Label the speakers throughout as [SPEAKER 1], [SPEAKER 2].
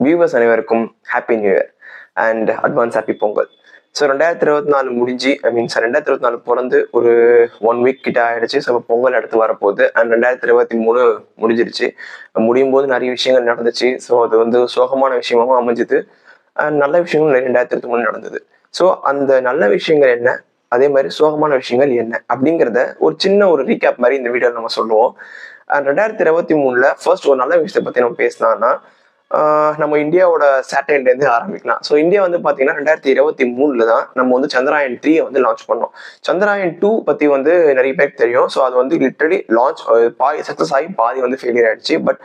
[SPEAKER 1] Viewers அனைவருக்கும் happy new year and advance happy Pongal. So 2024 முடிஞ்சு sir 2024 பிறந்து ஒரு 1 வீக் கிட்ட ஆயிடுச்சு. ஸோ பொங்கல் அடுத்து வரப்போகுது அண்ட் 2023 முடிஞ்சிருச்சு. முடியும் போது நிறைய விஷயங்கள் நடந்துச்சு. ஸோ அது சோகமான விஷயமாகவும் அமைஞ்சுது அண்ட் நல்ல விஷயங்களும் 2023 நடந்தது. ஸோ அந்த நல்ல விஷயங்கள் என்ன, அதே மாதிரி சோகமான விஷயங்கள் என்ன அப்படிங்கிறத ஒரு சின்ன ஒரு ரீகேப் மாதிரி இந்த வீடியோவில் நம்ம சொல்லுவோம். அண்ட் 2023 ஃபர்ஸ்ட் ஒரு நல்ல விஷயத்தை பற்றி நம்ம பேசலாம்னா நம்ம இந்தியாவோட சேட்டலைட்லேருந்து ஆரம்பிக்கலாம். ஸோ இந்தியா பார்த்தீங்கன்னா 2023 தான் நம்ம சந்திராயன் 3 லான்ச் பண்ணோம். சந்திராயன் 2 பற்றி நிறைய பேருக்கு தெரியும். ஸோ அது லிட்டரலி லான்ச் பாதி சக்ஸஸ் ஆகி பாதி ஃபெயிலியர் ஆயிடுச்சு. பட்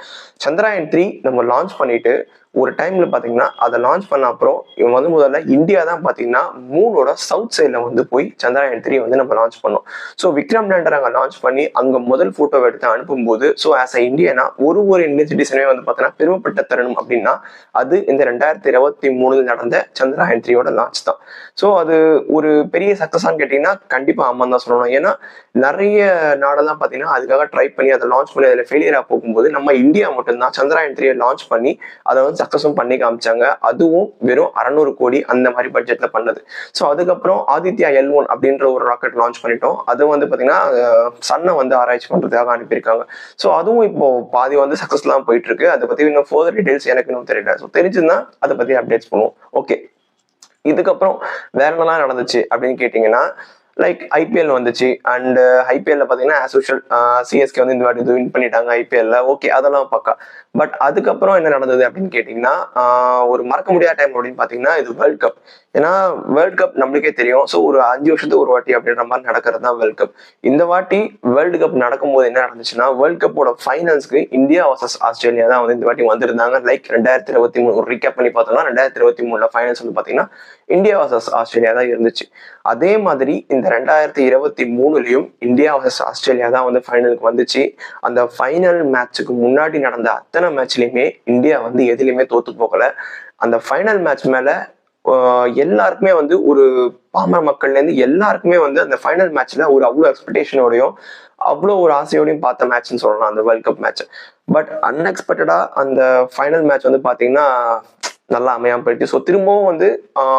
[SPEAKER 1] சந்திராயன் 3 நம்ம லான்ச் பண்ணிட்டு ஒரு டைம்ல பாத்தீங்கன்னா அதை லான்ச் பண்ண அப்புறம் இவங்க முதல்ல இந்தியா தான் பாத்தீங்கன்னா மூணோட சவுத் சைட்ல போய் சந்திராயன் 3 நம்ம லான்ச் பண்ணோம். ஸோ விக்ரம் லேண்டர் அங்க லான்ச் பண்ணி அங்க முதல் போட்டோ எடுத்து அனுப்பும்போது ஸோ ஆஸ் அ இந்தியனா ஒரு இந்தியன் சிட்டிசனே பாத்தீங்கன்னா பெருமைப்பட்ட தருணம் அப்படின்னா அது இந்த 2023 நடந்த சந்திராயன் 3 லான்ச் தான். ஸோ அது ஒரு பெரிய சக்சஸான்னு கேட்டீங்கன்னா கண்டிப்பா ஆமான்னு தான் சொல்லணும். ஏன்னா நிறைய நாடெல்லாம் பாத்தீங்கன்னா அதுக்காக ட்ரை பண்ணி அதை லான்ச் பண்ணி அதில் ஃபெயிலியரா போகும்போது நம்ம இந்தியா மட்டும்தான் சந்திராயன் 3 லான்ச் பண்ணி அதை சக்சஸும் பண்ணி காமிச்சாங்க. அதுவும் வெறும் 600 கோடி அந்த மாதிரி பட்ஜெட்ல பண்ணது. ஸோ அதுக்கப்புறம் ஆதித்யா L1 அப்படின்ற ஒரு ராக்கெட் லான்ச் பண்ணிட்டோம். அது பாத்தீங்கன்னா சன்னை ஆராய்ச்சி பண்றதுக்காக அனுப்பியிருக்காங்க. ஸோ அதுவும் இப்போ பாதி சக்சஸ்லாம் போயிட்டு இருக்கு. அதை பத்தி இன்னும் ஃபர்தர் டீடைல்ஸ் எனக்கு இன்னும் தெரியல. ஸோ தெரிஞ்சுன்னா அதை பத்தி அப்டேட்ஸ் பண்ணுவோம். ஓகே, இதுக்கப்புறம் வேற என்னெல்லாம் நடந்துச்சு அப்படின்னு கேட்டீங்கன்னா லைக் ஐபிஎல் வந்துச்சு அண்ட் ஐபிஎல்ல பாத்தீங்கன்னா ஆஸ் யூஷுவல் சிஎஸ்கே இந்த வாட்டி வின் பண்ணிட்டாங்க ஐபிஎல்ல. ஓகே, அதெல்லாம் பக்கா. பட் அதுக்கப்புறம் என்ன நடந்தது அப்படின்னு கேட்டீங்கன்னா ஒரு மறக்க முடியாத டைம் அப்படின்னு பாத்தீங்கன்னா இது வேர்ல்ட் கப். ஏன்னா வேர்ல்ட் கப் நம்மளுக்கே தெரியும். ஸோ ஒரு 5 வருஷத்துக்கு ஒரு வாட்டி அப்படின்ற மாதிரி நடக்கிறது தான் வேர்ல்ட் கப். இந்த வாட்டி வேர்ல்டு கப் நடக்கும்போது என்ன நடந்துச்சுன்னா வேர்ல்ட் கப்போட ஃபைனல்ஸ்க்கு இந்தியா வர்சஸ் ஆஸ்திரேலியா தான் இந்த வாட்டி வந்திருந்தாங்க. லைக் 2023 ஒரு ரீகேப் பண்ணி பார்த்தோம்னா 2023 ஃபைனல்ஸ் பாத்தீங்கன்னா இந்தியா வர்சஸ் ஆஸ்திரேலியா தான் இருந்துச்சு. அதே மாதிரி இந்த 2023லயும் இந்தியா வர்சஸ் ஆஸ்திரேலியா தான் ஃபைனலுக்கு வந்துச்சு. அந்த ஃபைனல் மேட்சுக்கு முன்னாடி நடந்த அத்தனை மேட்ச்லயுமே இந்தியா எதுலையுமே தோத்து போகல. அந்த ஃபைனல் மேட்ச் மேல எல்லாருக்குமே ஒரு பாமர மக்கள்ல இருந்து எல்லாருக்குமே அந்த ஃபைனல் மேட்ச்ல ஒரு அவ்வளவு எக்ஸ்பெக்டேஷனோடையும் அவ்வளோ ஒரு ஆசையோடையும் பார்த்த மேட்ச்னு சொல்லலாம் அந்த வேர்ல்ட் கப் மேட்ச். பட் அன்எக்ஸ்பெக்டடா அந்த ஃபைனல் மேட்ச் பாத்தீங்கன்னா நல்லா அமையாம போயிடுச்சு. ஸோ திரும்பவும்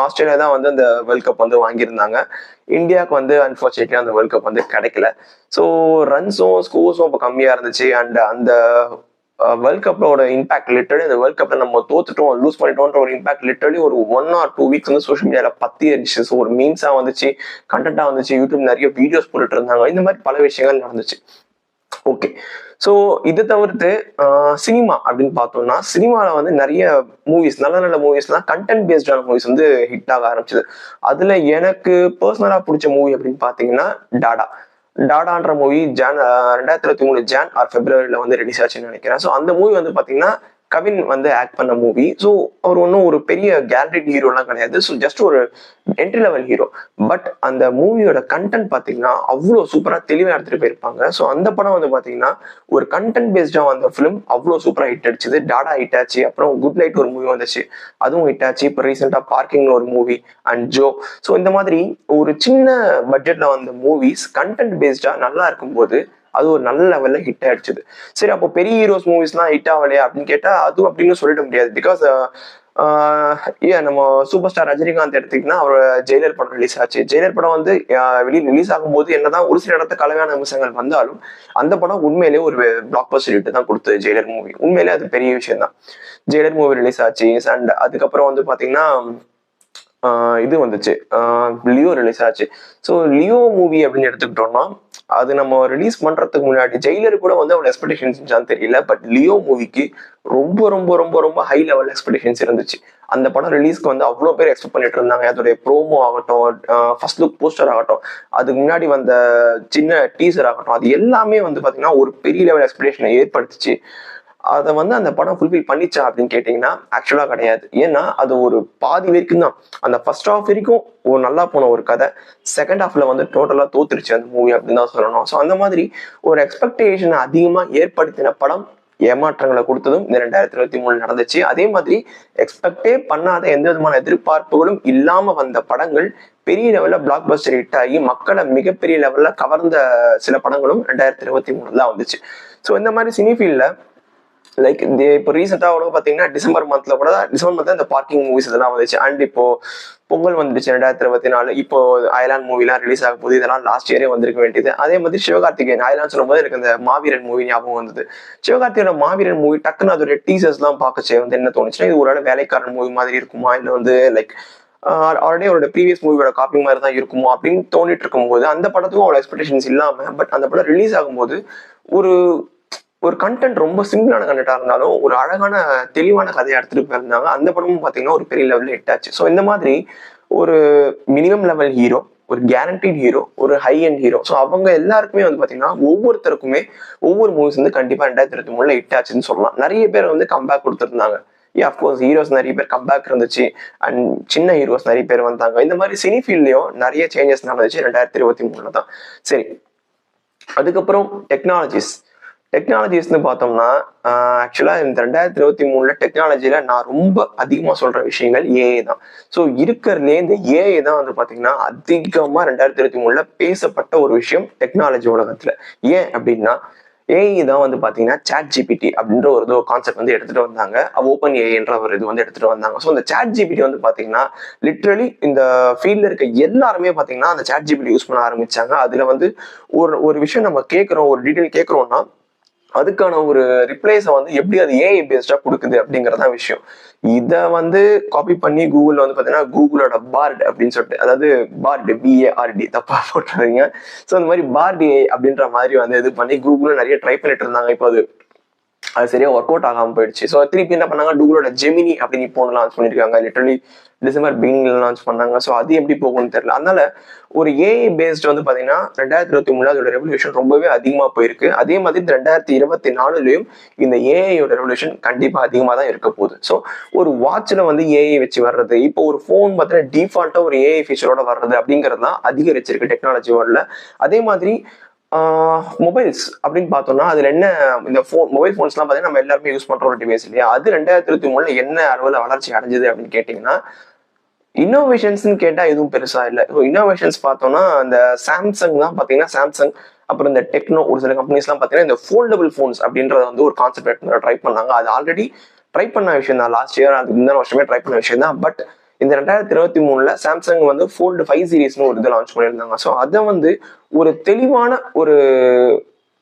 [SPEAKER 1] ஆஸ்திரேலியா தான் அந்த வேர்ல்ட் கப் வாங்கியிருந்தாங்க. இந்தியாவுக்கு அன்பார்ச்சுனேட்லி அந்த வேர்ல்ட் கப் கிடைக்கல. ஸோ ரன்ஸும் ஸ்கோர்ஸும் இப்போ கம்மியா இருந்துச்சு. அண்ட் அந்த வேர்ல்ட் கப்போட இம்பாக்ட் லிட்டரலி அந்த வேர்ல்ட் கப்ல நம்ம தோத்துட்டோம் லூஸ் பண்ணிட்டோம்ன்ற ஒரு இம்பாக்ட் லிட்டரலி ஒரு 1 or 2 வீக்ஸ் சோஷியல் மீடியால பத்தி இருந்துச்சு. ஸோ ஒரு மீம்ஸா வந்துச்சு, கண்டென்ட்டா வந்துச்சு, யூடியூப் நிறைய வீடியோஸ் போட்டுட்டு இருந்தாங்க. இந்த மாதிரி பல விஷயங்கள் நடந்துச்சு. ஓகே, ஸோ இதை தவிர்த்து சினிமா அப்படின்னு பார்த்தோம்னா சினிமாவில் நிறைய மூவிஸ் நல்ல நல்ல மூவிஸ்லாம் கண்டென்ட் பேஸ்டான மூவிஸ் ஹிட் ஆக ஆரம்பிச்சது. அதுல எனக்கு பர்சனலா பிடிச்ச மூவி அப்படின்னு பார்த்தீங்கன்னா டாடான்ற மூவி 2023 ஜான் ஆர் பிப்ரவரியில ரிலீஸ் ஆச்சுன்னு நினைக்கிறேன். ஸோ அந்த மூவி பாத்தீங்கன்னா கவின் ஆக்ட் பண்ண மூவி. ஸோ அவர் ஒன்றும் ஒரு பெரிய கேரண்டட் ஹீரோலாம் கிடையாது. ஸோ ஜஸ்ட் ஒரு என்ட்ரி லெவல் ஹீரோ. பட் அந்த மூவியோட கண்டென்ட் பார்த்தீங்கன்னா அவ்வளோ சூப்பராக தெளிவாக எடுத்துட்டு போயிருப்பாங்க. ஸோ அந்த படம் பார்த்தீங்கன்னா ஒரு கண்டென்ட் பேஸ்டா அந்த ஃபிலிம் அவ்வளோ சூப்பராக ஹிட் அடிச்சுது. டாடா ஹிட் ஆச்சு. அப்புறம் குட் லைட் ஒரு மூவி வந்துச்சு, அதுவும் ஹிட் ஆச்சு. இப்போ ரீசெண்டாக பார்க்கிங்னு ஒரு மூவி அண்ட் ஜோ. ஸோ இந்த மாதிரி ஒரு சின்ன பட்ஜெட்ல வந்த மூவிஸ் கண்டென்ட் பேஸ்டா நல்லா இருக்கும்போது அது ஒரு நல்ல லெவல்ல ஹிட் ஆயிடுச்சு. சரி, அப்போ பெரிய ஹீரோஸ் மூவிஸ்லாம் ஹிட் ஆகலையா அப்படின்னு கேட்டா அது அப்படின்னு சொல்லிட முடியாது. பிகாஸ் நம்ம சூப்பர் ஸ்டார் ரஜினிகாந்த் எடுத்தீங்கன்னா அவர் ஜெயிலர் படம் ரிலீஸ் ஆச்சு. ஜெயிலர் படம் வெளியில் ரிலீஸ் ஆகும்போது என்னதான் ஒரு சில இடத்துல கலவையான அம்சங்கள் வந்தாலும் அந்த படம் உண்மையிலேயே ஒரு பிளாக் பஸ்டர் ஹிட் தான் கொடுத்தது. ஜெயிலர் மூவி உண்மையிலே அது பெரிய விஷயம் தான். ஜெயிலர் மூவி ரிலீஸ் ஆச்சு. அண்ட் அதுக்கப்புறம் பாத்தீங்கன்னா இது வந்துச்சு, லியோ ரிலீஸ் ஆச்சு. ஸோ லியோ மூவி அப்படின்னு எடுத்துக்கிட்டோம்னா அது நம்ம ரிலீஸ் பண்றதுக்கு முன்னாடி ஜெயிலர் கூட அவ்வளோ எக்ஸ்பெக்டேஷன்ஸ் தெரியல. பட் லியோ மூவிக்கு ரொம்ப ரொம்ப ரொம்ப ரொம்ப ஹை லெவல் எக்ஸ்பெக்டேஷன்ஸ் இருந்துச்சு. அந்த படம் ரிலீஸ்க்கு அவ்வளோ பேர் எக்ஸ்பெக்ட் பண்ணிட்டு இருந்தாங்க. அதோடைய ப்ரோமோ ஆகட்டும், ஃபர்ஸ்ட் லுக் போஸ்டர் ஆகட்டும், அதுக்கு முன்னாடி வந்த சின்ன டீசர் ஆகட்டும், அது எல்லாமே பாத்தீங்கன்னா ஒரு பெரிய லெவல் எக்ஸ்பெக்டேஷனை ஏற்படுத்துச்சு. அதை அந்த படம் ஃபுல்ஃபில் பண்ணிச்சா அப்படின்னு கேட்டீங்கன்னா ஆக்சுவலா கிடையாது. ஏன்னா அது ஒரு பாதி வரைக்கும் தான். அந்த ஃபர்ஸ்ட் ஹாஃப் வரைக்கும் ஒரு நல்லா போன ஒரு கதை செகண்ட் ஹாஃப்ல டோட்டலா தோத்துருச்சு அந்த மூவி அப்படின்னு தான் சொல்லணும். ஸோ அந்த மாதிரி ஒரு எக்ஸ்பெக்டேஷனை அதிகமா ஏற்படுத்தின படம் ஏமாற்றங்களை கொடுத்ததும் இந்த 2023 நடந்துச்சு. அதே மாதிரி எக்ஸ்பெக்டே பண்ணாத எந்த விதமான எதிர்பார்ப்புகளும் இல்லாம வந்த படங்கள் பெரிய லெவல்ல பிளாக் பஸ்டர் ஹிட் ஆகி மக்களை மிகப்பெரிய லெவல்ல கவர்ந்த சில படங்களும் 2023 தான் வந்துச்சு. ஸோ இந்த மாதிரி சினி ஃபீல்ட்ல லைக் இப்போ ரீசெண்டாக கூட பார்த்தீங்கன்னா டிசம்பர் மந்த்ல இந்த பார்க்கிங் மூவிஸ் இதெல்லாம் வந்துச்சு. அண்ட் இப்போ பொங்கல் வந்துடுச்சு 2024. இப்போ அயலான் மூவிலாம் ரிலீஸ் ஆக போகுது. இதெல்லாம் லாஸ்ட் இயரே வந்திருக்க வேண்டியது. அதே மாதிரி சிவகார்த்திகேயன் அயலான் சொல்லும்போது எனக்கு இந்த மாவீரன் மூவி ஞாபகம் வந்தது. சிவகார்த்தியோட மாவீரன் மூவி டக்குன்னு அதோட டீசர்ஸ் எல்லாம் பார்க்கச்சே வந்து என்ன தோணுச்சுன்னா, இது ஒரு வேலைக்காரன் மூவி மாதிரி இருக்குமா, இல்லை வந்து லைக் ஆல்ரெடி அவரோட ப்ரீவியஸ் மூவியோட காப்பி மாதிரி தான் இருக்குமோ அப்படின்னு தோண்டிட்டு இருக்கும்போது, அந்த படத்துக்கும் அவ்வளோ எக்ஸ்பெக்டேஷன்ஸ் இல்லாம பட் அந்த படம் ரிலீஸ் ஆகும்போது ஒரு ஒரு கண்டென்ட் ரொம்ப சிம்பிளான கண்டென்ட்டா இருந்தாலும் ஒரு அழகான தெளிவான கதையை எடுத்துட்டு போயிருந்தாங்க. அந்த படமும் பாத்தீங்கன்னா ஒரு பெரிய லெவல்ல ஹிட் ஆச்சு. ஸோ இந்த மாதிரி ஒரு மினிமம் லெவல் ஹீரோ, ஒரு கேரண்டீட் ஹீரோ, ஒரு ஹை அண்ட் ஹீரோ, ஸோ அவங்க எல்லாருக்குமே வந்து பாத்தீங்கன்னா ஒவ்வொருத்தருக்குமே ஒவ்வொரு மூவிஸ் வந்து கண்டிப்பா 2023 ஹிட் ஆச்சுன்னு சொல்லலாம். நிறைய பேர் வந்து கம்பேக் கொடுத்துருந்தாங்க. அஃப்கோர்ஸ் ஹீரோஸ் நிறைய பேர் கம்பேக் இருந்துச்சு அண்ட் சின்ன ஹீரோஸ் நிறைய பேர் வந்தாங்க. இந்த மாதிரி சினி ஃபீல்ட்லயும் நிறைய சேஞ்சஸ் நடந்துச்சு 2023 தான். சரி, அதுக்கப்புறம் டெக்னாலஜிஸ்ன்னு பார்த்தோம்னா ஆக்சுவலா இந்த 2023 டெக்னாலஜியில நான் ரொம்ப அதிகமா சொல்ற விஷயங்கள் ஏஐ தான். ஸோ இருக்கிறதுலே இந்த ஏஐ தான் வந்து பாத்தீங்கன்னா அதிகமா 2023 பேசப்பட்ட ஒரு விஷயம் டெக்னாலஜி உலகத்துல. ஏன் அப்படின்னா ஏஐ தான் வந்து பாத்தீங்கன்னா சாட் ஜிபிடி அப்படின்ற ஒரு கான்செப்ட் வந்து எடுத்துட்டு வந்தாங்க. ஓப்பன் ஏஐன்ற ஒரு இது வந்து எடுத்துட்டு வந்தாங்க. ஸோ இந்த சாட் ஜிபிடி வந்து பாத்தீங்கன்னா லிட்ரலி இந்த ஃபீல்ட்ல இருக்க எல்லாருமே பாத்தீங்கன்னா அந்த சாட் ஜிபிடி யூஸ் பண்ண ஆரம்பிச்சாங்க. அதுல வந்து ஒரு விஷயம் நம்ம கேட்கிறோம், ஒரு டீட்டெயில் கேட்கிறோம்னா அதுக்கான ஒரு ரிப்ளைஸை வந்து எப்படி அது ஏஐ பேஸ்டா கொடுக்குது அப்படிங்கறதான் விஷயம். இதை வந்து காப்பி பண்ணி கூகுள்ல வந்து பாத்தீங்கன்னா கூகுளோட பார்ட் அப்படின்னு சொல்லிட்டு, அதாவது பார்ட் BARD தப்பா போட்டுறீங்க. ஸோ அந்த மாதிரி பார்ட் ஏஐ அப்படின்ற மாதிரி வந்து இது பண்ணி கூகுள் நிறைய ட்ரை பண்ணிட்டு இருந்தாங்க. இப்போ அது சரியா ஒர்க் அவுட் ஆகாம போயிடுச்சு. ஸோ திருப்பி என்ன பண்ணாங்க, கூகுளோட ஜெமினி அப்படின்னு இப்போ லான்ச் பண்ணிருக்காங்க. லிட்டரலி டிசம்பர் பிகினிங்ல லான்ச் பண்ணாங்க. ஸோ அது எப்படி போகும்னு தெரியல. அதனால ஒரு ஏஐ பேஸ்ட் வந்து பாத்தீங்கன்னா 2023 அதோட ரெவல்யூஷன் ரொம்பவே அதிகமா போயிருக்கு. அதே மாதிரி 2024லயும் இந்த ஏஐயோட ரெவல்யூஷன் கண்டிப்பா அதிகமா தான் இருக்க போகுது. ஸோ ஒரு வாட்ச்ல வந்து ஏஐ வச்சு வர்றது, இப்போ ஒரு போன் பார்த்தீங்கன்னா டிஃபால்ட்டா ஒரு ஏஐ ஃபீச்சரோட வர்றது அப்படிங்கிறது தான் அதிகரிச்சிருக்கு டெக்னாலஜி வேர்ல்ட்ல. அதே மாதிரி மொபைல்ஸ் அப்படின்னு பார்த்தோம்னா அதுல என்ன, இந்த மொபைல் போன்ஸ் எல்லாம் பாத்தீங்கன்னா நம்ம எல்லாருமே யூஸ் பண்ற ஒரு டிவைஸ் இல்லையா. அது 2023 என்ன அளவுல வளர்ச்சி அடைஞ்சது அப்படின்னு கேட்டீங்கன்னா, இன்னோவேஷன்ஸ்னு கேட்டா எதுவும் பெருசா இல்லை. இன்னோவேஷன்ஸ் பார்த்தோம்னா அந்த சாம்சங் தான் பாத்தீங்கன்னா, சாம்சங் அப்புறம் இந்த டெக்னோ ஒரு சில கம்பெனிஸ் எல்லாம் பாத்தீங்கன்னா இந்த ஃபோல்டபிள் போன்ஸ் அப்படின்றத வந்து ஒரு கான்செப்ட் ட்ரை பண்ணாங்க. அது ஆல்ரெடி ட்ரை பண்ண விஷயம் தான், லாஸ்ட் இயர் அதுக்கு முந்தின வருஷமே ட்ரை பண்ண விஷயம் தான். பட் இந்த 2023 சாம்சங் வந்து ஃபோல்டு 5 சீரீஸ்னு ஒரு இது லான்ச் பண்ணியிருந்தாங்க. ஸோ அதை வந்து ஒரு தெளிவான ஒரு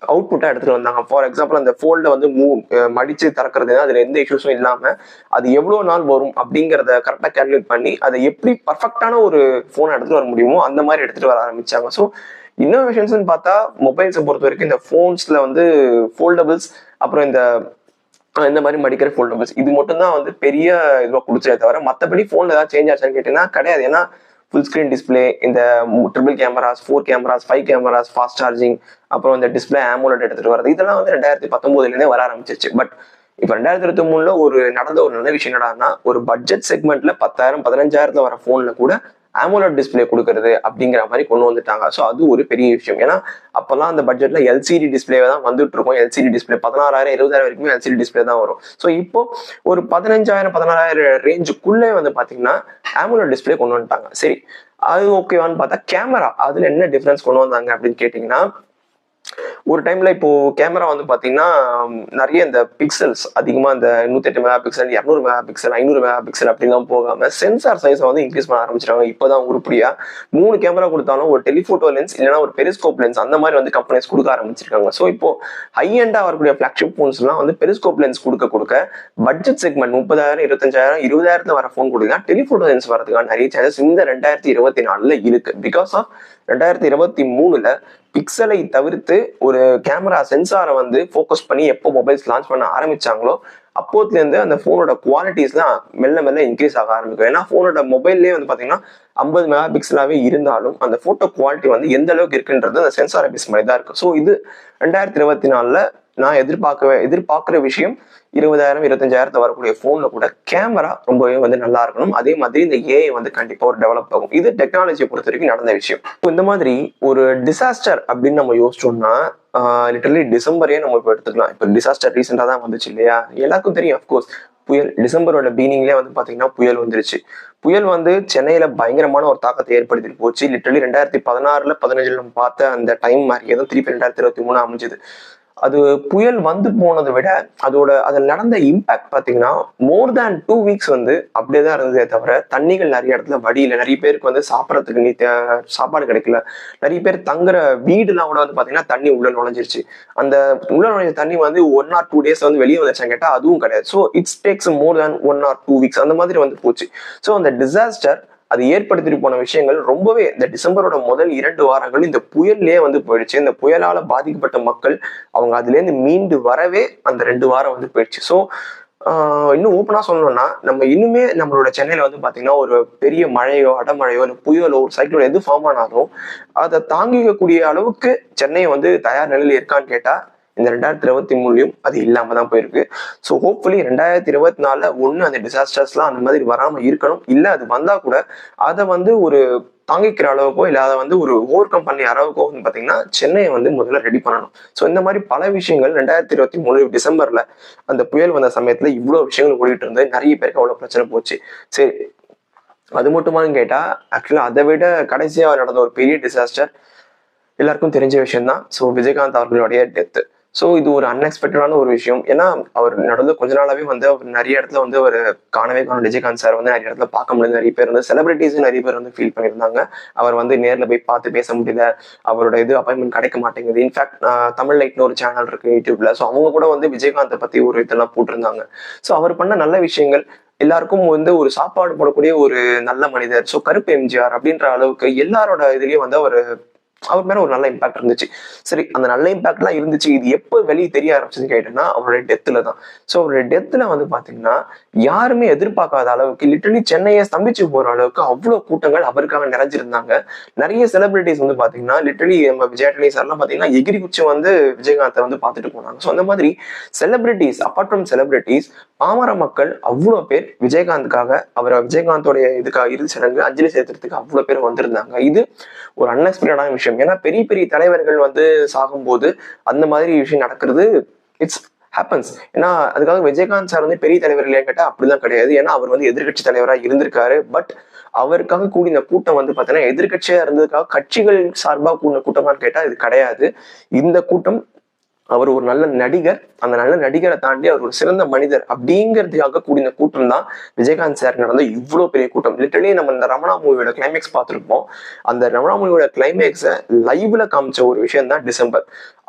[SPEAKER 1] அவுட்புட்டா எடுத்துட்டு வந்தாங்க. ஃபார் எக்ஸாம்பிள் அந்த ஃபோல்ட வந்து மடிச்சு திறக்கிறது, அதுல எந்த இஷ்யூஸும் இல்லாம அது எவ்வளவு நாள் வரும் அப்படிங்கிறத கரெக்டா கேல்குலேட் பண்ணி அதை எப்படி பர்ஃபெக்டான ஒரு போனை எடுத்துட்டு வர முடியுமோ அந்த மாதிரி எடுத்துட்டு வர ஆரம்பிச்சாங்க. ஸோ இன்னோவேஷன்ஸ் பார்த்தா மொபைல்ஸை பொறுத்த வரைக்கும் இந்த போன்ஸ்ல வந்து ஃபோல்டபிள்ஸ் அப்புறம் இந்த மாதிரி மடிக்கிற ஃபோல்டபிள்ஸ் இது மட்டும் தான் வந்து பெரிய இதுவாக கொடுத்தே தவிர மற்றபடி போன்ல ஏதாவது சேஞ்ச் ஆச்சான்னு கேட்டீங்கன்னா கிடையாது. ஏன்னா ஃபுல் ஸ்கிரீன் டிஸ்பிளே, இந்த triple cameras, 4 cameras, 5 cameras, fast charging, அப்புறம் இந்த டிஸ்பிளே AMOLED எடுத்துட்டு வரது, இதெல்லாம் வந்து 2019 வர ஆரம்பிச்சிச்சு. பட் இப்போ 2023 நடந்த ஒரு நல்ல விஷயம் என்னடான்னா, ஒரு பட்ஜெட் செக்மெண்ட்ல 10,000 15,000 வர போன்ல கூட AMOLED டிஸ்பிளே கொடுக்கறது அப்படிங்கிற மாதிரி கொண்டு வந்துட்டாங்க. ஸோ அது ஒரு பெரிய விஷயம். ஏன்னா அப்பெல்லாம் அந்த பட்ஜெட்ல LCD டிஸ்பிளே தான் வந்துட்டு இருக்கும். LCD டிஸ்பிளே 16,000 20,000 வரைக்கும் LCD டிஸ்பிளே தான் வரும். ஸோ இப்போ ஒரு 15,000 16,000 ரேஞ்சுக்குள்ளே வந்து பாத்தீங்கன்னா AMOLED டிஸ்பிளே கொண்டு வந்துட்டாங்க. சரி, அது ஓகேவான்னு பார்த்தா கேமரா அதுல என்ன டிஃபரன்ஸ் கொண்டு வந்தாங்க அப்படின்னு கேட்டீங்கன்னா, ஒரு டைம்ல இப்போ கேமரா வந்து பாத்தீங்கன்னா நிறைய இந்த பிக்சல்ஸ் அதிகமா இந்த 108 mega pixel, 200 mega pixel, 500 mega pixel அப்படிலாம் போகாம சென்சார் சைஸை வந்து இன்க்ரீஸ் பண்ண ஆரம்பிச்சிருக்காங்க. இப்பதான் உருப்படியா 3 கேமரா கொடுத்தாலும் ஒரு டெலிஃபோட்டோ லென்ஸ் இல்லைன்னா ஒரு பெரிஸ்கோப் லென்ஸ் அந்த மாதிரி வந்து கம்பெனிஸ் கொடுக்க ஆரம்பிச்சிருக்காங்க. ஸோ இப்போ ஹை எண்டா வரக்கூடிய பிளாக்ஷிப் போன்ஸ் எல்லாம் வந்து பெரிஸ்கோப் லென்ஸ் கொடுக்க பட்ஜெட் செக்மெண்ட் 30,000 25,000 20,000 வர போன் கொடுக்க டெலிஃபோட்டோ லென்ஸ் வரதுக்கான நிறைய சான்சஸ் இந்த 2024 இருக்கு. பிகாஸ் ஆஃப் 2023 பிக்சலை தவிர்த்து ஒரு கேமரா சென்சாரை வந்து ஃபோக்கஸ் பண்ணி எப்போ மொபைல்ஸ் லான்ச் பண்ண ஆரம்பிச்சாங்களோ அப்போதுல இருந்து அந்த போனோட குவாலிட்டிஸ்லாம் மெல்ல மெல்ல இன்க்ரீஸ் ஆக ஆரம்பிக்கும். ஏன்னா போனோட மொபைல்லே வந்து பாத்தீங்கன்னா 50 மெகா பிக்சலாவே இருந்தாலும் அந்த போட்டோ குவாலிட்டி வந்து எந்த அளவுக்கு இருக்குன்றது அந்த சென்சாரை பேஸ் மாதிரி தான் இருக்கு. ஸோ இது 2024 நான் எதிர்பார்க்கிற விஷயம். 20,000 25,000 வரக்கூடிய போன்ல கூட கேமரா ரொம்பவே வந்து நல்லா இருக்கணும். அதே மாதிரி இந்த ஏஐ வந்து கண்டிப்பா ஒரு டெவலப் ஆகும். இது டெக்னாலஜியை பொறுத்த வரைக்கும் நடந்த விஷயம். இந்த மாதிரி ஒரு டிசாஸ்டர் அப்படின்னு நம்ம யோசிச்சோம்னா லிட்டரலி டிசம்பரே நம்ம இப்போ எடுத்துக்கலாம். இப்போ டிசாஸ்டர் ரீசெண்டா தான் வந்துச்சு இல்லையா, எல்லாருக்கும் தெரியும். அப்கோர்ஸ் புயல் டிசம்பரோட பீனிங்லேயே வந்து பாத்தீங்கன்னா புயல் வந்துருச்சு. புயல் வந்து சென்னையில பயங்கரமான ஒரு தாக்கத்தை ஏற்படுத்திட்டு போச்சு. லிட்டரலி 2016 15 நம்ம பார்த்த அந்த டைம் மாதிரியே தான் திருப்பி 2023 அமைஞ்சது. அது புயல் வந்து போனதை விட அதில் நடந்த இம்பாக்ட் பார்த்தீங்கன்னா மோர் தேன் 2 வீக்ஸ் வந்து அப்படியே தான் இருந்ததே தவிர தண்ணிகள் நிறைய இடத்துல வடியில நிறைய பேருக்கு வந்து சாப்பிட்றதுக்கு சாப்பாடு கிடைக்கல. நிறைய பேர் தங்குற வீடுலாம் கூட வந்து பார்த்தீங்கன்னா தண்ணி உள்ள நுழைஞ்சிருச்சு. அந்த உள்ள நுழைஞ்ச தண்ணி வந்து 1 or 2 days வந்து வெளியே வந்துச்சான்னு கேட்டா அதுவும் கிடையாது. So it's tax more than 1 or 2 weeks அந்த மாதிரி வந்து போச்சு. ஸோ அந்த டிசாஸ்டர் அது ஏற்படுத்திட்டு போன விஷயங்கள் ரொம்பவே இந்த டிசம்பரோட முதல் 2 வாரங்கள் இந்த புயல்லே வந்து போயிடுச்சு. இந்த புயலால பாதிக்கப்பட்ட மக்கள் அவங்க அதுல இருந்து மீண்டு வரவே அந்த 2 வாரம் வந்து போயிடுச்சு. ஸோ இன்னும் ஓப்பனா சொல்லணும்னா நம்ம இன்னுமே நம்மளோட சென்னையில வந்து பாத்தீங்கன்னா ஒரு பெரிய மழையோ அடமழையோ இல்லை புயலோ ஒரு சைக்ளோன் எது ஃபார்ம் ஆனாலும் அதை தாங்கிக்கக்கூடிய அளவுக்கு சென்னை வந்து தயார் நிலையில இருக்கான்னு கேட்டா இந்த 2023 அது இல்லாம தான் போயிருக்கு. ஸோ ஹோப்ஃபுல்லி 2024 ஒண்ணு அந்த டிசாஸ்டர்ஸ்லாம் அந்த மாதிரி வராம இருக்கணும். இல்லை அது வந்தா கூட அதை வந்து ஒரு தாங்கிக்கிற அளவுக்கோ இல்லை அதை வந்து ஒரு ஓவர் கம் பண்ணி அளவுக்கோ வந்து பாத்தீங்கன்னா சென்னையை வந்து முதல்ல ரெடி பண்ணணும். ஸோ இந்த மாதிரி பல விஷயங்கள் 2023 டிசம்பர்ல அந்த புயல் வந்த சமயத்துல இவ்வளவு விஷயங்கள் ஓடிட்டு இருந்தது. நிறைய பேருக்கு அவ்வளவு பிரச்சனை போச்சு. சரி, அது மட்டுமான்னு கேட்டா ஆக்சுவலா அதை விட கடைசியா நடந்த ஒரு பெரிய டிசாஸ்டர் எல்லாருக்கும் தெரிஞ்ச விஷயம் தான். ஸோ விஜயகாந்த் அவர்களுடைய டெத்து. ஸோ இது ஒரு அன்எக்ஸ்பெக்டடான ஒரு விஷயம். ஏன்னா அவர் நடந்து கொஞ்ச நாளாவே வந்து அவர் நிறைய இடத்துல வந்து அவர் காணவே காணும். விஜயகாந்த் சார் வந்து நிறைய இடத்துல பார்க்க முடியல. நிறைய பேர் வந்து செலிபிரிட்டிஸும் நிறைய பேர் வந்து ஃபீல் பண்ணியிருந்தாங்க. அவர் வந்து நேரில் போய் பார்த்து பேச முடியல, அவரோட இது அப்பாயின்மெண்ட் கிடைக்க மாட்டேங்குது. இன்ஃபேக்ட் தமிழ் லைட்னு ஒரு சேனல் இருக்கு யூடியூப்ல. ஸோ அவங்க கூட வந்து விஜயகாந்தை பத்தி ஒரு இதெல்லாம் போட்டிருந்தாங்க. ஸோ அவர் பண்ண நல்ல விஷயங்கள் எல்லாருக்கும் வந்து ஒரு சாப்பாடு போடக்கூடிய ஒரு நல்ல மனிதர். ஸோ கருப்பு எம்ஜிஆர் அப்படின்ற அளவுக்கு எல்லாரோட இதுலயும் வந்து அவர் மேல ஒரு நல்ல இம்பாக்ட் இருந்துச்சு. சரி, அந்த நல்ல இம்பாக்ட் எல்லாம் இருந்துச்சு. இது எப்போ வெளியே தெரிய ஆரம்பிச்சது கேட்டேன்னா அவருடைய டெத்துல தான். ஸோ அவருடைய டெத்துல வந்து பாத்தீங்கன்னா யாருமே எதிர்பார்க்காத அளவுக்கு லிட்டரலி சென்னையை ஸ்தம்பிச்சு போற அளவுக்கு அவ்வளவு கூட்டங்கள் அவருக்காக நிறைஞ்சிருந்தாங்க. நிறைய செலிபிரிட்டிஸ் வந்து பாத்தீங்கன்னா லிட்டரலி நம்ம விஜய் சார்லாம் பாத்தீங்கன்னா எகிரி குச்சி வந்து விஜயகாந்தை வந்து பார்த்துட்டு போனாங்க. ஸோ அந்த மாதிரி செலிபிரிட்டிஸ் அப்பார்ட் ஃப்ரம் செலிபிரிட்டிஸ் பாமர மக்கள் அவ்வளோ பேர் விஜயகாந்துக்காக விஜயகாந்தோடைய இதுக்காக இறுதி சடங்கு அஞ்சலி செலுத்துறதுக்கு அவ்வளவு பேர் வந்திருந்தாங்க. இது ஒரு அன்எக்ஸ்பெக்டடான விஷயம். ஏன்னா பெரிய பெரிய தலைவர்கள் வந்து சாகும்போது அந்த மாதிரி விஷயம் நடக்கிறது இட்ஸ் ஹேப்பன்ஸ். ஏன்னா அதுக்காக விஜயகாந்த் சார் வந்து பெரிய தலைவர் இல்லையா கேட்டா அப்படிலாம் கிடையாது. ஏன்னா அவர் வந்து எதிர்கட்சி தலைவராக இருந்திருக்காரு. பட் அவருக்காக கூடின கூட்டம் வந்து பார்த்தீங்கன்னா எதிர்கட்சியா இருந்ததுக்காக கட்சிகள் சார்பாக கூடின கூட்டமான்னு கேட்டா இது கிடையாது. இந்த கூட்டம் அவர் ஒரு நல்ல நடிகர், அந்த நல்ல நடிகரை தாண்டி அவர் ஒரு சிறந்த மனிதர் அப்படிங்கிறதுக்காக கூடின கூட்டம் தான் விஜயகாந்த் சார் நடந்த இவ்வளவு பெரிய கூட்டம். லிட்டரலி நம்ம இந்த ரமணா மூவியோட கிளைமேக்ஸ் பார்த்துருப்போம். அந்த ரமணா மூவியோட கிளைமேக்ஸை லைவ்ல காமிச்ச ஒரு விஷயம் தான் டிசம்பர்.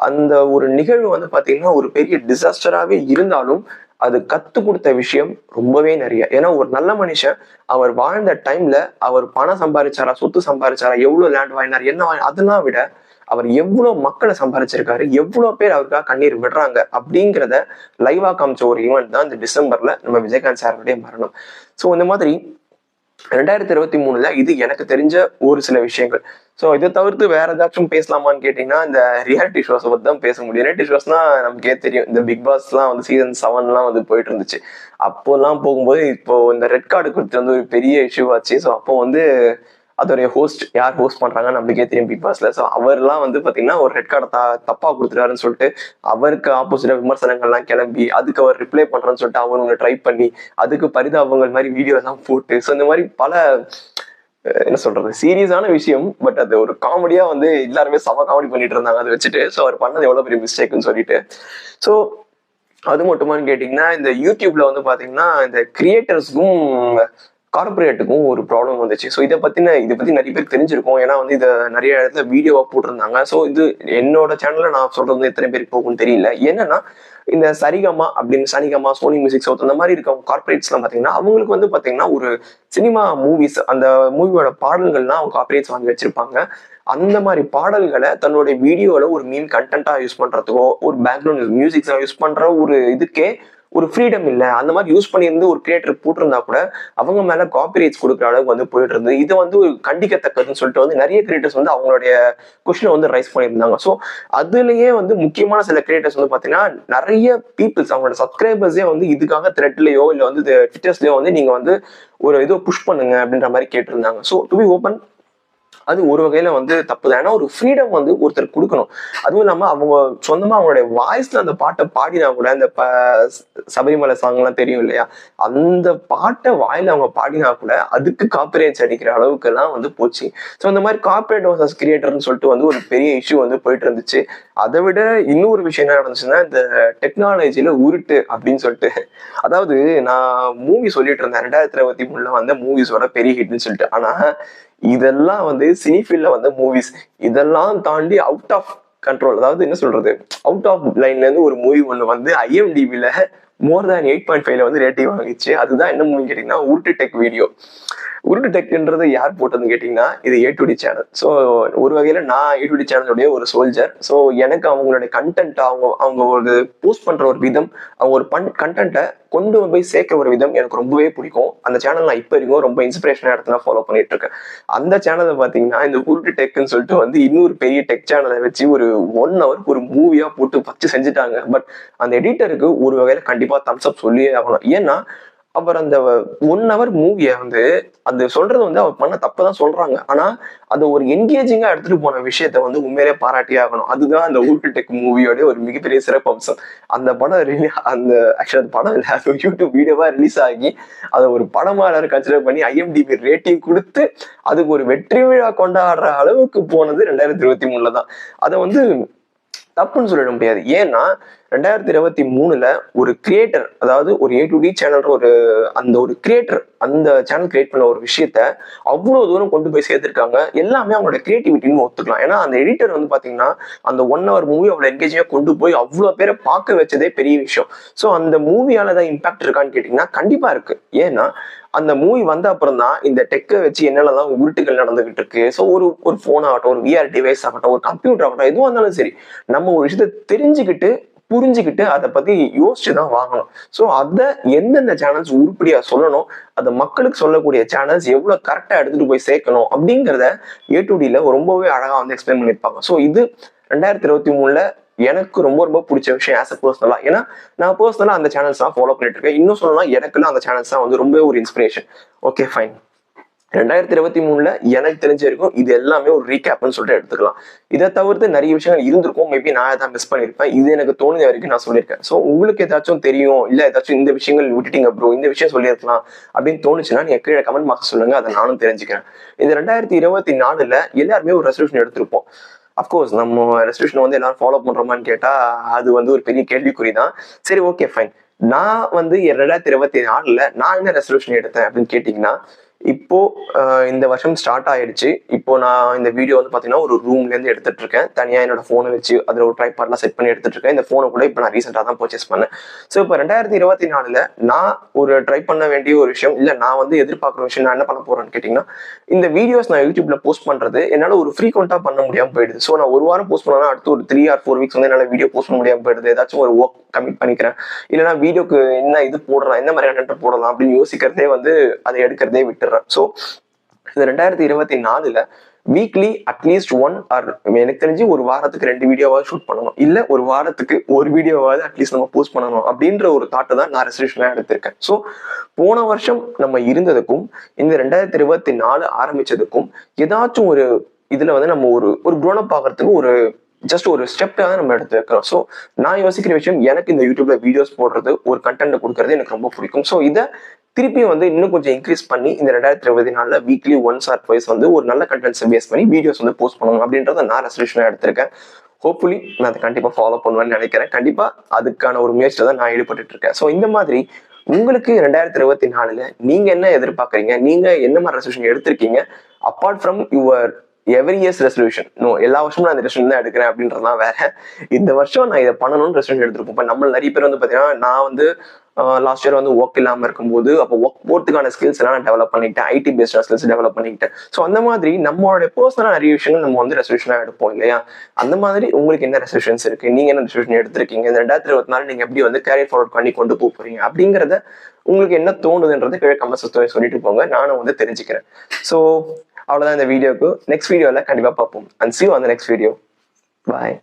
[SPEAKER 1] அந்த ஒரு நிகழ்வு வந்து பாத்தீங்கன்னா ஒரு பெரிய டிசாஸ்டராகவே இருந்தாலும் அது கத்து கொடுத்த விஷயம் ரொம்பவே நிறைய. ஏன்னா ஒரு நல்ல மனுஷன் அவர் வாழ்ந்த டைம்ல அவர் பணம் சம்பாதிச்சாரா, சொத்து சம்பாதிச்சாரா, எவ்வளவு லேண்ட் வாங்கினார், என்ன அதெல்லாம் விட அவர் எவ்வளவு மக்களை சம்பாதிச்சிருக்காரு, எவ்வளவு பேர் அவருக்காக கண்ணீர் விடுறாங்க அப்படிங்கிறத லைவா காமிச்ச ஒரு ஈவெண்ட் தான் இந்த டிசம்பர்ல நம்ம விஜயகாந்த் சாருடைய மரணம். ஸோ இந்த மாதிரி 2023 இது எனக்கு தெரிஞ்ச ஒரு சில விஷயங்கள். ஸோ இதை தவிர்த்து வேற ஏதாச்சும் பேசலாமான்னு கேட்டீங்கன்னா இந்த ரியாலிட்டி ஷோஸை பத்தி தான் பேச முடியும். ரியாலிட்டி ஷோஸ்னா நமக்கே தெரியும். இந்த பிக் பாஸ்லாம் வந்து சீசன் 7 வந்து போயிட்டு இருந்துச்சு. அப்போல்லாம் போகும்போது இப்போ இந்த ரெட் கார்டு குறித்து வந்து ஒரு பெரிய இஷ்யூ ஆச்சு. ஸோ அப்போ வந்து அதோடைய ஹோஸ்ட் யார் ஹோஸ்ட் பண்றாங்கன்னு நம்மளுக்கே தெரியும் பிக் பாஸ்ல. ஸோ அவர்லாம் வந்து பாத்தீங்கன்னா ஒரு ரெட் கார்டை தப்பா கொடுத்துட்டாருன்னு சொல்லிட்டு அவருக்கு ஆப்போசிட்டா விமர்சனங்கள்லாம் கிளம்பி அதுக்கு அவர் ரிப்ளை பண்றேன்னு சொல்லிட்டு அவங்க ட்ரை பண்ணி அதுக்கு பரிதாபங்கள் மாதிரி வீடியோ எல்லாம் போட்டு ஸோ இந்த மாதிரி பல என்ன சொல்றது சீரியஸான விஷயம். பட் அது ஒரு காமெடியா வந்து எல்லாருமே செம காமெடி பண்ணிட்டு இருந்தாங்க அதை வச்சுட்டு. ஸோ அவர் பண்ணது எவ்வளவு பெரிய மிஸ்டேக்னு சொல்லிட்டு. ஸோ அது மட்டுமான்னு கேட்டீங்கன்னா இந்த யூடியூப்ல வந்து பாத்தீங்கன்னா இந்த கிரியேட்டர்ஸ்க்கும் கார்பரேட்டுக்கும் ஒரு ப்ராப்ளம் வந்துச்சு. ஸோ இதை பத்தி நிறைய பேருக்கு தெரிஞ்சிருக்கும். ஏன்னா வந்து இதை நிறைய இடத்துல வீடியோவா போட்டிருந்தாங்க. ஸோ இது என்னோட சேனல்ல நான் சொல்றது எத்தனை பேருக்கு போகும்னு தெரியல. என்னன்னா இந்த சரிகமா அப்படின்னு சனிகமா, சோனி மியூசிக் சவுத் அந்த மாதிரி இருக்கவங்க கார்பரேட்ஸ் எல்லாம் பாத்தீங்கன்னா அவங்களுக்கு வந்து பாத்தீங்கன்னா ஒரு சினிமா மூவிஸ் அந்த மூவியோட பாடல்கள்லாம் அவங்க கார்பரேட்ஸ் வாங்கி வச்சிருப்பாங்க. அந்த மாதிரி பாடல்களை தன்னுடைய வீடியோல ஒரு மீன் கண்டென்ட்டா யூஸ் பண்றதுக்கோ ஒரு பேக்ரவுண்ட் மியூசிக்ஸா யூஸ் பண்ற ஒரு இதுக்கே ஒரு ஃப்ரீடம் இல்லை. அந்த மாதிரி யூஸ் பண்ணியிருந்து ஒரு கிரியேட்டர் போட்டிருந்தா கூட அவங்க மேல காப்பிரைட்ஸ் கொடுக்குற அளவுக்கு வந்து போயிட்டு இருந்தது. இது வந்து ஒரு கண்டிக்கத்தக்கதுன்னு சொல்லிட்டு வந்து நிறைய கிரியேட்டர்ஸ் வந்து அவங்களுடைய கொஸ்டினை வந்து ரைஸ் பண்ணியிருந்தாங்க. ஸோ அதுலயே வந்து முக்கியமான சில கிரியேட்டர்ஸ் வந்து பாத்தீங்கன்னா நிறைய பீப்புள்ஸ் அவங்களோட சப்ஸ்கிரைபர்ஸே வந்து இதுக்காக த்ரெட்லயோ இல்லை வந்து ட்விட்டர்ஸ்லயோ வந்து நீங்க வந்து ஒரு இதோ புஷ் பண்ணுங்க அப்படின்ற மாதிரி கேட்டிருந்தாங்க. ஸோ டு பி ஓப்பன் அது ஒரு வகையில வந்து தப்பு தான். ஏன்னா ஒரு ஃப்ரீடம் வந்து ஒருத்தர் கொடுக்கணும். அதுவும் இல்லாம அவங்க சொந்தமா அவங்களுடைய வாய்ஸ்ல அந்த பாட்டை பாடினா கூட, இந்த சபரிமலை சாங் எல்லாம் தெரியும் இல்லையா, அந்த பாட்டை வாயில அவங்க பாடினா கூட அதுக்கு காப்பிரைட்ஸ் அடிக்கிற அளவுக்கு எல்லாம் வந்து போச்சு. ஸோ இந்த மாதிரி காப்பிரைட் வர்சஸ் கிரியேட்டர்னு சொல்லிட்டு வந்து ஒரு பெரிய இஷ்யூ வந்து போயிட்டு இருந்துச்சு. அதை விட இன்னொரு விஷயம் என்ன நடந்துச்சுன்னா, இந்த டெக்னாலஜியில உருட்டு அப்படின்னு சொல்லிட்டு, அதாவது நான் மூவி சொல்லிட்டு இருந்தேன் 2023 வந்த மூவிஸோட பெரிய ஹிட்னு சொல்லிட்டு. ஆனா இதெல்லாம் வந்து சினிஃபீல்ட்ல வந்த மூவிஸ், இதெல்லாம் தாண்டி அவுட் ஆஃப் கண்ட்ரோல், அதாவது என்ன சொல்றது, அவுட் ஆஃப் லைன்ல இருந்து ஒரு மூவி ஒண்ணு வந்து IMDbல மோர் தேன் 8.5 வந்து ரேட்டிங் வாங்கிச்சு. அதுதான் என்ன மூவி கேட்டீங்கன்னா, உருட்டு டெக் வீடியோ. உருட்டு டெக்ன்றது யார் போட்டதுன்னு கேட்டீங்கன்னா, இது A2D சேனல். ஸோ ஒரு வகையில நான் A2D சேனலுடைய ஒரு சோல்ஜர். ஸோ எனக்கு அவங்களுடைய கண்டென்ட், அவங்க ஒரு போஸ்ட் பண்ற ஒரு விதம், அவங்க ஒரு கண்டென்ட்டை கொண்டு போய் சேர்க்க ஒரு விதம் எனக்கு ரொம்பவே பிடிக்கும். அந்த சேனல் நான் இப்போ வரைக்கும் ரொம்ப இன்ஸ்பிரேஷனா இடத்துல ஃபாலோ பண்ணிட்டு இருக்கேன். அந்த சேனலை பார்த்தீங்கன்னா, இந்த உருட்டு டெக்னு சொல்லிட்டு வந்து இன்னொரு பெரிய டெக் சேனலை வச்சு ஒரு 1 hour ஒரு மூவியா போட்டு வச்சு செஞ்சுட்டாங்க. பட் அந்த எடிட்டருக்கு ஒரு வகையில கண்டிப்பா தம்ஸ் அப் சொல்லியே ஆகணும். ஏன்னா அவர் அந்த 1 hour மூவியை வந்து அது சொல்றது வந்து அவர் பண்ண தப்புதான் சொல்றாங்க. ஆனா அதை ஒரு என்கேஜிங்கா எடுத்துட்டு போன விஷயத்த வந்து உண்மையிலே பாராட்டி ஆகணும். அதுதான் அந்த உருட்டு டெக் மூவியோட ஒரு மிகப்பெரிய சிறப்பு அம்சம். அந்த படம் அந்த ஆக்சுவலா அந்த படம் இல்லை, அது யூடியூப் வீடியோவா ரிலீஸ் ஆகி அதை ஒரு படமா எல்லாரும் கன்சிடர் பண்ணி IMDb ரேட்டிங் கொடுத்து அதுக்கு ஒரு வெற்றி விழா கொண்டாடுற அளவுக்கு போனது 2023 தான். அதை வந்து தப்புன்னு சொல்லிட முடியாது. ஏன்னா 2023 ஒரு கிரியேட்டர், அதாவது ஒரு A2D சேனல், அந்த ஒரு கிரியேட்டர் அந்த சேனல் கிரியேட் பண்ண ஒரு விஷயத்த அவ்வளவு தூரம் கொண்டு போய் சேர்த்திருக்காங்க. எல்லாமே அவங்களோட கிரியேட்டிவிட்டின்னு ஒத்துக்கலாம். ஏன்னா அந்த எடிட்டர் வந்து பாத்தீங்கன்னா அந்த 1 hour மூவி அவ்வளவு என்கேஜிங்கா கொண்டு போய் அவ்வளவு பேரை பார்க்க வச்சதே பெரிய விஷயம். ஸோ அந்த மூவியால தான் இம்பாக்ட் இருக்கான்னு கேட்டீங்கன்னா கண்டிப்பா இருக்கு. ஏன்னா அந்த மூவி வந்த அப்புறம் தான் இந்த டெக்கை வச்சு என்னென்னலாம் உருட்டுகள் நடந்துகிட்டு இருக்கு. ஸோ ஒரு போன் ஆகட்டும், ஒரு VR டிவைஸ் ஆகட்டும், ஒரு கம்ப்யூட்டர் ஆகட்டும், எதுவாக இருந்தாலும் சரி, நம்ம ஒரு விஷயத்த தெரிஞ்சுக்கிட்டு புரிஞ்சுக்கிட்டு அதை பத்தி யோசிச்சுதான் வாங்கணும். ஸோ அதை எந்தெந்த சேனல்ஸ் உருப்படியா சொல்லணும், அதை மக்களுக்கு சொல்லக்கூடிய சேனல்ஸ் எவ்வளவு கரெக்டா எடுத்துட்டு போய் சேர்க்கணும் அப்படிங்கிறத A2Dல ரொம்பவே அழகா வந்து எக்ஸ்பிளைன் பண்ணியிருப்பாங்க. ஸோ இது 2023 எனக்கு ரொம்ப ரொம்ப பிடிச்ச விஷயம் ஆஸ் அ பர்சனலா. ஏன்னா நான் பர்சனலா அந்த சேனல்ஸ் தான் ஃபாலோ பண்ணிட்டு இருக்கேன். இன்னும் சொல்லலாம், எனக்குலாம் அந்த சேனல்ஸ் தான் வந்து ரொம்ப ஒரு இன்ஸ்பிரேஷன். Okay fine. 2023 எனக்கு தெரிஞ்ச வரைக்கும் இது எல்லாமே ஒரு ரீகேப்னு சொல்லிட்டு எடுத்துக்கலாம். இதை தவிர்த்து நிறைய விஷயங்கள் இருந்திருக்கும். மேபி நான் ஏதாவது மிஸ் பண்ணியிருப்பேன். இது எனக்கு தோணுத வரைக்கும் நான் சொல்லியிருக்கேன். ஸோ உங்களுக்கு ஏதாச்சும் தெரியும், இல்ல ஏதாச்சும் இந்த விஷயங்கள் விட்டுட்டீங்க ப்ரோ, இந்த விஷயம் சொல்லியிருக்கலாம் அப்படின்னு தோணுச்சுன்னா நீங்க கீழே கமெண்ட் பாக்ஸ் சொல்லுங்க, அதை நானும் தெரிஞ்சுக்கிறேன். இந்த 2024 எல்லாருமே ஒரு ரெசல்யூஷன் எடுத்திருப்போம். அப்கோர்ஸ் நம்ம ரெசல்யூஷன் வந்து எல்லாரும் ஃபாலோ பண்றோமான்னு கேட்டா அது வந்து ஒரு பெரிய கேள்விக்குறி தான். சரி, ஓகே ஃபைன். நான் வந்து 2024 நான் என்ன ரெசல்யூஷன் எடுத்தேன் அப்படின்னு கேட்டீங்கன்னா, இப்போ இந்த வருஷம் ஸ்டார்ட் ஆயிடுச்சு. இப்போ நான் இந்த வீடியோ வந்து பாத்தீங்கன்னா ஒரு ரூம்ல இருந்து எடுத்துட்டு இருக்கேன். தனியா என்னோட போனை வச்சு அதுல ஒரு ட்ரைபாட்லாம் செட் பண்ணி எடுத்துட்டு இருக்கேன். இந்த போனை கூட இப்போ நான் ரீசெண்டா தான் பர்ச்சேஸ் பண்ணேன். ஸோ இப்போ 2024 நான் ஒரு ட்ரை பண்ண வேண்டிய ஒரு விஷயம், இல்ல நான் வந்து எதிர்பார்க்குற விஷயம், நான் என்ன பண்ண போறேன்னு கேட்டீங்கன்னா, இந்த வீடியோஸ் நான் யூடியூப்ல போஸ்ட் பண்றது என்னால ஒரு ஃப்ரீக்வெண்டா பண்ண முடியாம போயிடுது. ஸோ நான் ஒரு வாரம் போஸ்ட் பண்ணா அடுத்து ஒரு 3 or 4 வீக்ஸ் வந்து என்னால வீடியோ போஸ்ட் பண்ண முடியாம போயிடுது. ஏதாச்சும் ஒரு ஒர்க் கமிட் பண்ணிக்கிறேன், இல்லைன்னா வீடியோக்கு என்ன இது போடலாம், என்ன மாதிரி கண்டென்ட் போடலாம் அப்படின்னு யோசிக்கிறதே வந்து அதை எடுக்கிறதே விட்டுறேன். ஸோ இந்த 2024 வீக்லி அட்லீஸ்ட் 1 or எனக்கு தெரிஞ்சு ஒரு வாரத்துக்கு 2 வீடியோவாவது ஷூட் பண்ணணும், இல்ல ஒரு வாரத்துக்கு ஒரு வீடியோவாவது அட்லீஸ்ட் நம்ம போஸ்ட் பண்ணணும் அப்படின்ற ஒரு தாட்டை தான் நான் ரெசல்யூஷனா எடுத்திருக்கேன். ஸோ போன வருஷம் நம்ம இருந்ததுக்கும் இந்த 2024 ஆரம்பிச்சதுக்கும் ஏதாச்சும் ஒரு இதுல வந்து நம்ம ஒரு க்ரோன் அப் ஆகிறதுக்கு ஒரு ஜஸ்ட் ஒரு ஸ்டெப் தான் நம்ம எடுத்து வைக்கிறோம். ஸோ நான் யோசிக்கிற விஷயம், எனக்கு இந்த யூடியூப்ல வீடியோஸ் போடுறது, ஒரு கண்டென்ட் கொடுக்கறது எனக்கு ரொம்ப பிடிக்கும். ஸோ இதை திருப்பியும் வந்து இன்னும் கொஞ்சம் இன்க்ரீஸ் பண்ணி இந்த 2024 வீக்லி 1 or 2 வந்து ஒரு நல்ல கண்டென்ட்ஸ் பேஸ் பண்ணி வீடியோஸ் வந்து போஸ்ட் பண்ணணும் அப்படின்றத நான் ரெசல்யூஷனா எடுத்திருக்கேன். ஹோப்ஃபுல்லி நான் அதை கண்டிப்பா ஃபாலோ பண்ணுவேன்னு நினைக்கிறேன். கண்டிப்பா அதுக்கான ஒரு முயற்சியில தான் நான் ஈடுபட்டு இருக்கேன். ஸோ இந்த மாதிரி உங்களுக்கு 2024 நீங்க என்ன எதிர்பார்க்குறீங்க, நீங்க என்ன மாதிரி ரெசல்யூஷன் எடுத்திருக்கீங்க, apart from your every years resolution. எல்லா வருஷமும் நான் இந்த ரெசல்யூஷன் தான் எடுக்கிறேன் அப்படின்றதுலாம் வேற. இந்த வருஷம் நான் இதை பண்ணணும்னு ரெசல்யூஷன் எடுத்திருப்போம். இப்போ நம்ம நிறைய பேர் வந்து பார்த்தீங்கன்னா, நான் வந்து லாஸ்ட் இயர் வந்து ஒர்க் இல்லாமல் இருக்கும்போது அப்போ ஒர்க் போகிறதுக்கான ஸ்கில்ஸ் எல்லாம் நான் டெவலப் பண்ணிக்கிட்டேன், ஐடி பேஸ்டான ஸ்கில்ஸ் டெவலப் பண்ணிக்கிட்டேன். ஸோ அந்த மாதிரி நம்மளோட பர்சனலாக நிறைய விஷயங்கள் நம்ம வந்து ரெசல்யூஷனாக எடுப்போம் இல்லையா? அந்த மாதிரி உங்களுக்கு என்ன ரெசல்யூஷன்ஸ் இருக்கு, நீங்க என்ன ரெசல்யூஷன் எடுத்திருக்கீங்க, இந்த 2024 நீங்க எப்படி வந்து கேரியர் ஃபார்வர்ட் பண்ணி கொண்டு போறீங்க அப்படிங்கிறத உங்களுக்கு என்ன தோணுதுன்றது கீழே கமெண்ட்ஸ் சொல்லிட்டு போங்க, நானும் வந்து தெரிஞ்சுக்கிறேன். ஸோ அவ்வளோதான் இந்த வீடியோக்கு. நெக்ஸ்ட் வீடியோவில் கண்டிப்பாக பார்ப்போம். And see you on the next video. Bye.